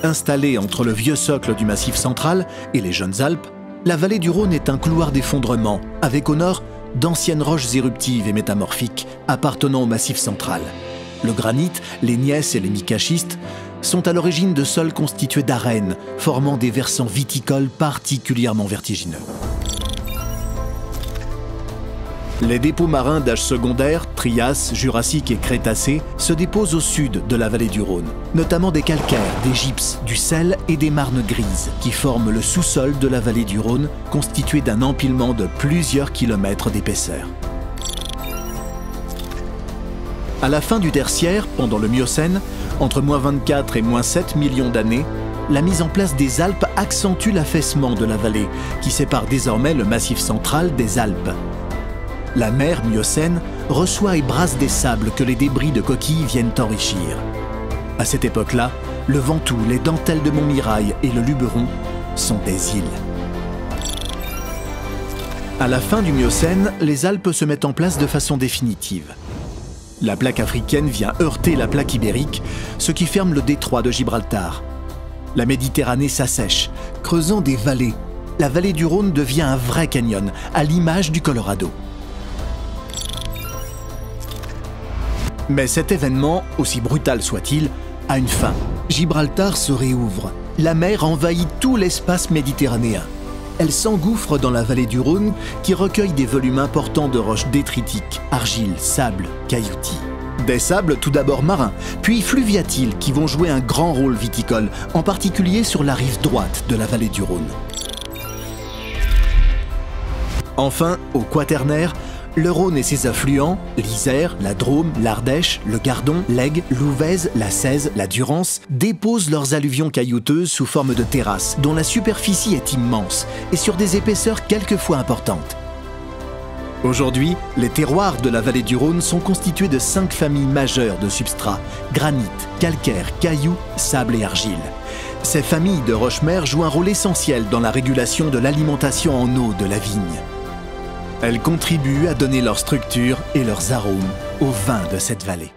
Installée entre le vieux socle du Massif central et les jeunes Alpes, la vallée du Rhône est un couloir d'effondrement, avec au nord d'anciennes roches éruptives et métamorphiques appartenant au Massif central. Le granit, les gneiss et les micaschistes sont à l'origine de sols constitués d'arènes, formant des versants viticoles particulièrement vertigineux. Les dépôts marins d'âge secondaire, Trias, Jurassique et Crétacé, se déposent au sud de la vallée du Rhône, notamment des calcaires, des gypses, du sel et des marnes grises, qui forment le sous-sol de la vallée du Rhône, constitué d'un empilement de plusieurs kilomètres d'épaisseur. À la fin du Tertiaire, pendant le Miocène, entre -24 et -7 millions d'années, la mise en place des Alpes accentue l'affaissement de la vallée, qui sépare désormais le Massif central des Alpes. La mer Miocène reçoit et brasse des sables que les débris de coquilles viennent enrichir. À cette époque-là, le Ventoux, les dentelles de Montmirail et le Luberon sont des îles. À la fin du Miocène, les Alpes se mettent en place de façon définitive. La plaque africaine vient heurter la plaque ibérique, ce qui ferme le détroit de Gibraltar. La Méditerranée s'assèche, creusant des vallées. La vallée du Rhône devient un vrai canyon, à l'image du Colorado. Mais cet événement, aussi brutal soit-il, a une fin. Gibraltar se réouvre. La mer envahit tout l'espace méditerranéen. Elle s'engouffre dans la vallée du Rhône qui recueille des volumes importants de roches détritiques, argile, sable, cailloutis. Des sables tout d'abord marins, puis fluviatiles qui vont jouer un grand rôle viticole, en particulier sur la rive droite de la vallée du Rhône. Enfin, au Quaternaire, le Rhône et ses affluents, l'Isère, la Drôme, l'Ardèche, le Gardon, l'Aigle, l'Ouvèze, la Cèze, la Durance, déposent leurs alluvions caillouteuses sous forme de terrasses, dont la superficie est immense et sur des épaisseurs quelquefois importantes. Aujourd'hui, les terroirs de la vallée du Rhône sont constitués de 5 familles majeures de substrats: granit, calcaire, cailloux, sable et argile. Ces familles de roches-mères jouent un rôle essentiel dans la régulation de l'alimentation en eau de la vigne. Elles contribuent à donner leur structure et leurs arômes au vin de cette vallée.